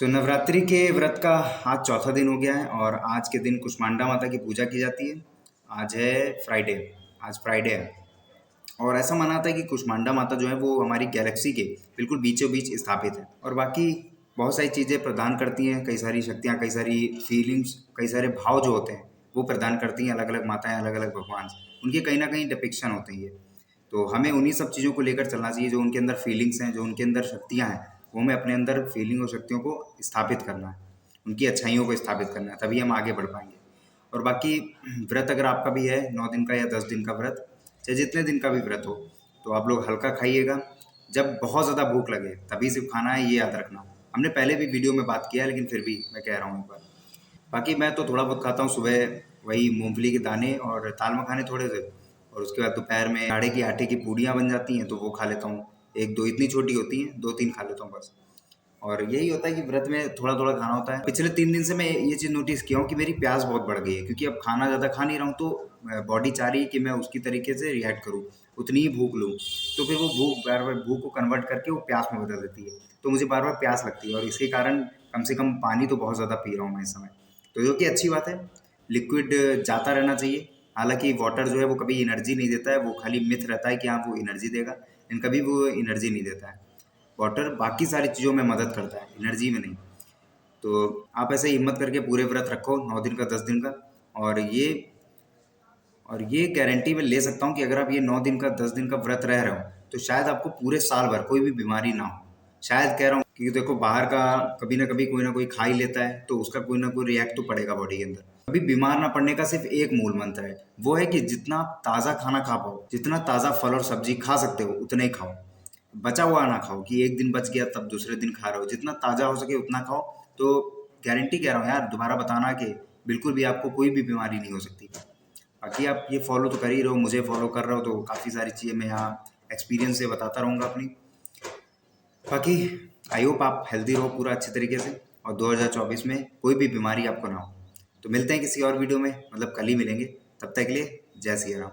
सो नवरात्रि के व्रत का आज चौथा दिन हो गया है और आज के दिन कुष्मांडा माता की पूजा की जाती है। आज है फ्राइडे। आज फ्राइडे है और ऐसा माना जाता है कि कुष्मांडा माता जो है वो हमारी गैलेक्सी के बिल्कुल बीचों बीच स्थापित है और बाकी बहुत सारी चीज़ें प्रदान करती हैं, कई सारी शक्तियाँ, कई सारी फीलिंग्स, कई सारे भाव जो होते हैं वो प्रदान करती हैं। अलग अलग माताएं, अलग अलग भगवान, उनके कहीं ना कहीं डिपिक्शन होते हैं ये। तो हमें उन्हीं सब चीज़ों को लेकर चलना चाहिए, जो उनके अंदर फीलिंग्स हैं, जो उनके अंदर शक्तियाँ हैं, वो हमें अपने अंदर फीलिंग और शक्तियों को स्थापित करना है, उनकी अच्छाइयों को स्थापित करना है, तभी हम आगे बढ़ पाएंगे। और बाकी व्रत अगर आपका भी है 9 दिन का या 10 दिन का व्रत, चाहे जितने दिन का भी व्रत हो, तो आप लोग हल्का खाइएगा। जब बहुत ज़्यादा भूख लगे तभी सिर्फ खाना है, ये याद रखना। हमने पहले भी वीडियो में बात किया है, लेकिन फिर भी मैं कह रहा हूँ एक बार। बाकी मैं तो थोड़ा बहुत खाता हूँ सुबह, वही मूंगफली के दाने और दाल मखाने थोड़े से, और उसके बाद दोपहर में आटे की पूड़ियाँ बन जाती हैं तो वो खा लेता हूँ। एक दो इतनी छोटी होती हैं, 2-3 खा लेता हूँ बस। और यही होता है कि व्रत में थोड़ा थोड़ा खाना होता है। पिछले 3 दिन से मैं ये चीज़ नोटिस किया हूँ कि मेरी प्यास बहुत बढ़ गई है, क्योंकि अब खाना ज़्यादा खा नहीं रहा हूँ, तो बॉडी चाह रही है कि मैं उसकी तरीके से रिएक्ट करूँ, उतनी ही भूख लूँ। तो फिर वो भूख बार बार भूख को कन्वर्ट करके वो प्यास में बदल देती है, तो मुझे बार बार प्यास लगती है और इसके कारण कम से कम पानी तो बहुत ज़्यादा पी रहा हूँ मैं इस समय। तो जो कि अच्छी बात है, लिक्विड जाता रहना चाहिए। हालांकि वाटर जो है वो कभी एनर्जी नहीं देता है, वो खाली मिथ रहता है कि हाँ वो एनर्जी देगा, लेकिन कभी वो एनर्जी नहीं देता है। वाटर बाकी सारी चीज़ों में मदद करता है, एनर्जी में नहीं। तो आप ऐसे हिम्मत करके पूरे व्रत रखो, 9 दिन का 10 दिन का। और ये और ये गारंटी मैं ले सकता हूँ कि अगर आप ये 9 दिन का 10 दिन का व्रत रह रहे हो, तो शायद आपको पूरे साल भर कोई भी बीमारी ना हो। शायद कह रहा हूँ, क्योंकि देखो बाहर का कभी ना कोई खा ही लेता है, तो उसका कोई ना कोई रिएक्ट तो पड़ेगा बॉडी के अंदर। कभी बीमार ना पड़ने का सिर्फ एक मूल मंत्र है, वो है कि जितना ताज़ा खाना खा पाओ, जितना ताज़ा फल और सब्जी खा सकते हो उतना ही खाओ। बचा हुआ ना खाओ कि एक दिन बच गया तब दूसरे दिन खा रहे हो, जितना ताज़ा हो सके उतना खाओ। तो गारंटी कह रहा हूँ यार, दोबारा बताना कि बिल्कुल भी आपको कोई भी बीमारी नहीं हो सकती। बाकी आप ये फॉलो तो कर ही रहे हो, मुझे फॉलो कर रहे हो, तो काफ़ी सारी चीज़ें मैं यहाँ एक्सपीरियंस से बताता रहूँगा अपनी। बाकी आई होप आप हेल्दी रहो पूरा अच्छे तरीके से, और 2024 में कोई भी बीमारी आपको ना हो। तो मिलते हैं किसी और वीडियो में, मतलब कल ही मिलेंगे। तब तक के लिए जय सिया राम।